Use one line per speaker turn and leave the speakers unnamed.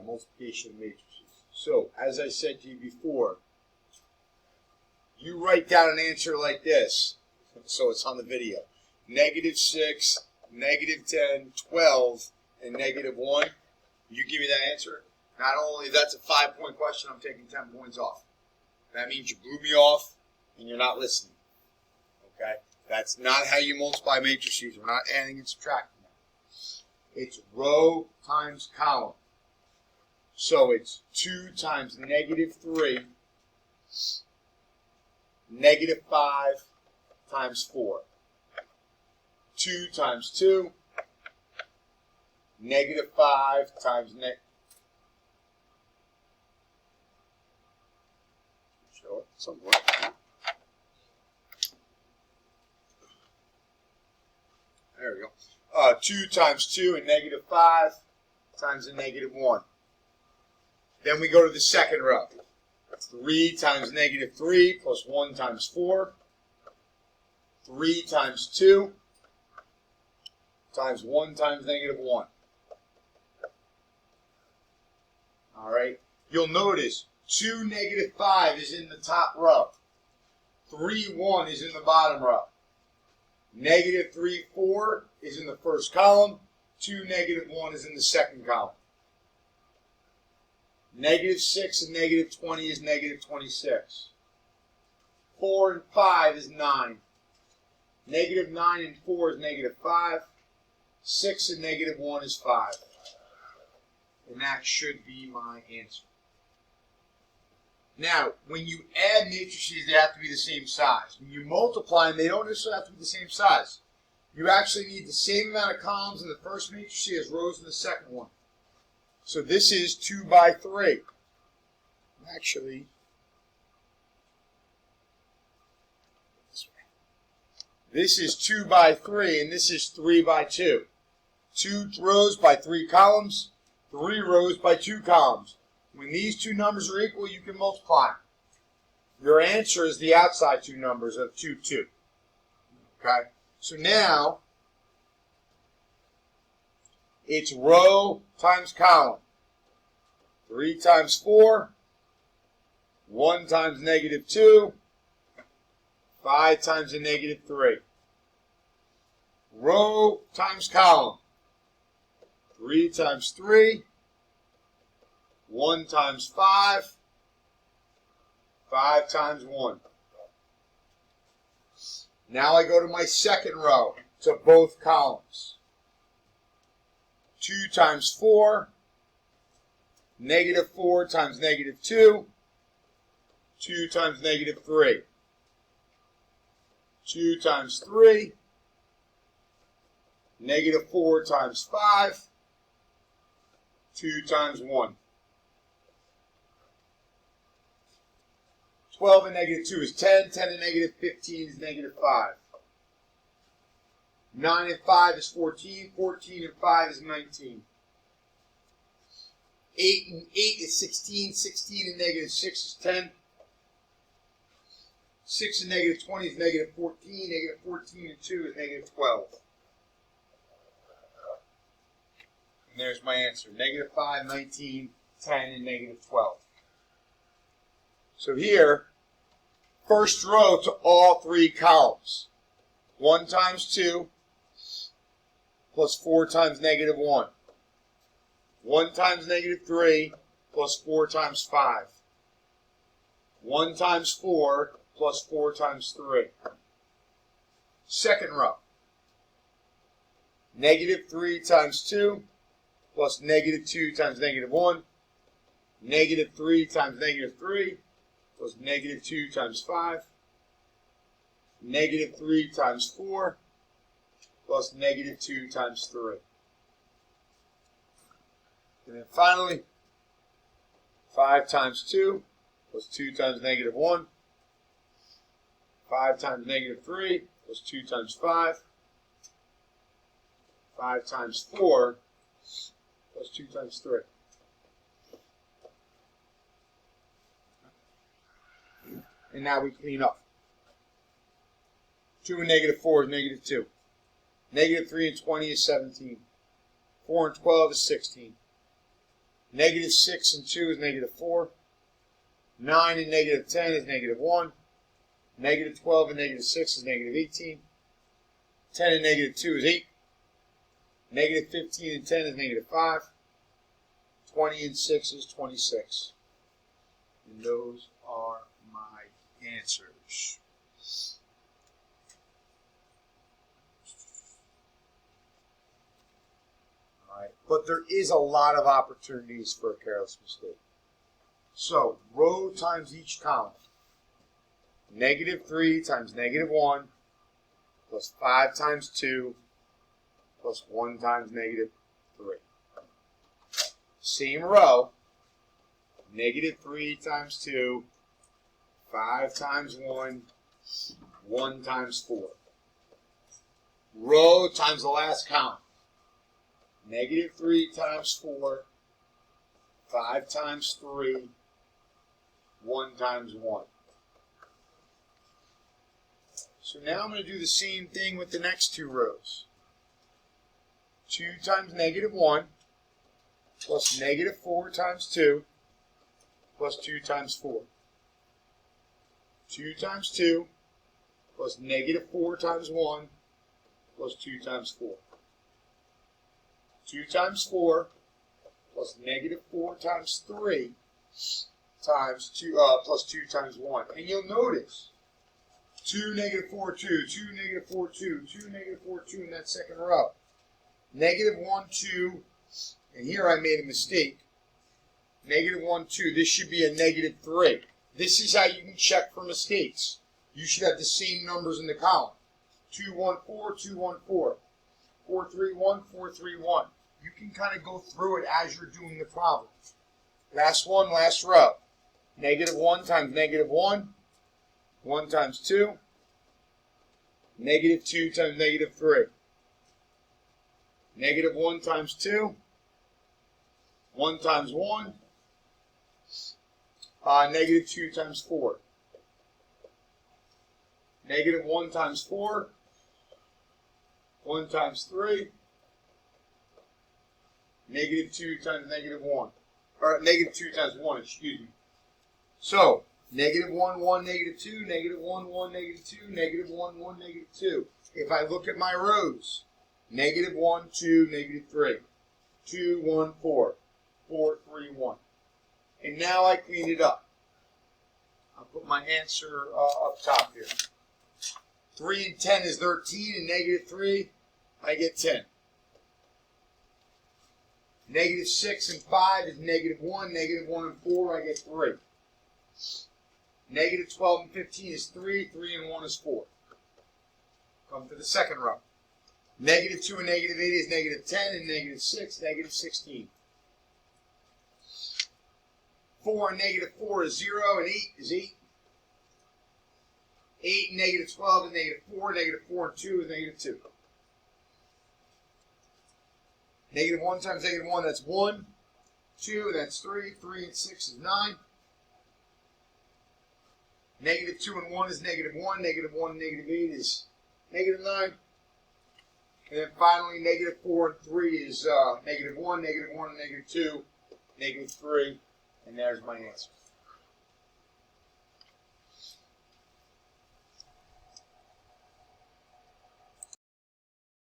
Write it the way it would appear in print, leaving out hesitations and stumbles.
multiplication of matrices. So, as I said to you before, you write down an answer like this, so it's on the video. -6, -10, 12, and -1. You give me that answer. Not only that's a 5-point question, I'm taking 10 points off. That means you blew me off and you're not listening. Okay? That's not how you multiply matrices. We're not adding and subtracting them. It's row times column. So it's 2 times -3, -5 times 4. 2 times 2, -5 times show it somewhere. There we go. 2 times 2 and -5 times a -1. Then we go to the second row. 3 times -3 plus 1 times 4. 3 times 2 times 1 times -1. All right. You'll notice 2 -5 is in the top row. 3 1 is in the bottom row. -3 4 is in the first column. 2 -1 is in the second column. -6 and -20 is -26. 4 and 5 is 9. -9 and 4 is -5. 6 and -1 is 5. And that should be my answer. Now, when you add matrices, they have to be the same size. When you multiply them, they don't necessarily have to be the same size. You actually need the same amount of columns in the first matrix as rows in the second one. So this is 2 by 3. Actually, this is 2 by 3, and this is 3 by 2. 2 rows by 3 columns, 3 rows by 2 columns. When these two numbers are equal, you can multiply them. Your answer is the outside two numbers of 2, 2. Okay? So now, it's row times column. 3 times 4, 1 times -2, 5 times a -3. Row times column. 3 times 3, 1 times 5, 5 times 1. Now I go to my second row, to both columns. 2 times 4, -4 times -2, 2 times -3. 2 times 3, -4 times 5, 2 times 1. 12 and -2 is 10. 10 and -15 is -5. 9 and 5 is 14. 14 and 5 is 19. 8 and 8 is 16. 16 and -6 is 10. 6 and -20 is -14. -14 and 2 is -12. And there's my answer. -5, 19, 10, and -12. So here, first row to all 3 columns. 1 times 2 plus 4 times -1. 1 times -3 plus 4 times 5. 1 times 4 plus 4 times 3. Second row. -3 times 2 plus -2 times -1. -3 times -3 plus -2 times 5. -3 times 4 plus -2 times 3. And then finally, 5 times 2 plus 2 times -1. 5 times -3 plus 2 times 5. 5 times 4 plus 2 times 3. And now we clean up. 2 and -4 is -2. -3 and 20 is 17. 4 and 12 is 16. Negative 6 and 2 is negative 4. 9 and negative 10 is negative 1. Negative 12 and negative 6 is negative 18. 10 and negative 2 is 8. Negative 15 and 10 is negative 5. 20 and 6 is 26. And those are my answers. All right, but there is a lot of opportunities for a careless mistake. So, row times each column. Negative 3 times negative 1 plus 5 times 2 plus 1 times negative 3. Same row. Negative 3 times 2, 5 times 1, 1 times 4. Row times the last column. Negative 3 times 4, 5 times 3, 1 times 1. So now I'm going to do the same thing with the next two rows. 2 times negative 1 plus negative 4 times 2 plus 2 times 4. 2 times 2 plus negative 4 times 1 plus 2 times 4. 2 times 4 plus negative 4 times 3 times 2 plus 2 times 1. And you'll notice 2, negative 4, 2, 2, negative 4, 2, 2, negative 4, 2 in that second row. Negative 1, 2, and here I made a mistake. Negative 1, 2, this should be a negative 3. This is how you can check for mistakes. You should have the same numbers in the column. 2, 1, 4, 2, 1, 4. 4, 3, 1, 4, 3, 1. You can kind of go through it as you're doing the problem. Last one, last row. Negative 1 times negative 1. 1 times 2. Negative 2 times negative 3. Negative 1 times 2. 1 times 1. Negative 2 times 4. Negative 1 times 4. 1 times 3. Negative 2 times negative 1. Or negative 2 times 1, excuse me. So, negative 1, 1, negative 2, negative 1, 1, negative 2, negative 1, 1, negative 2. If I look at my rows, negative 1, 2, negative 3. 2, 1, 4. 4, 3, 1. And now I clean it up. I'll put my answer up top here. 3 and 10 is 13, and negative 3, I get 10. Negative 6 and 5 is negative 1. Negative 1 and 4, I get 3. Negative 12 and 15 is 3. 3 and 1 is 4. Come to the second row. Negative 2 and negative 8 is negative 10, and negative 6, negative 16. 4 and negative 4 is 0, and 8 is 8. 8 and negative 12 is negative 4. Negative 4 and 2 is negative 2. Negative 1 times negative 1, that's 1. 2, that's 3. 3 and 6 is 9. Negative 2 and 1 is negative 1. Negative 1 and negative 8 is negative 9. And then finally, negative 4 and 3 is negative 1. Negative 1 and negative 2, negative 3. And there's my answer.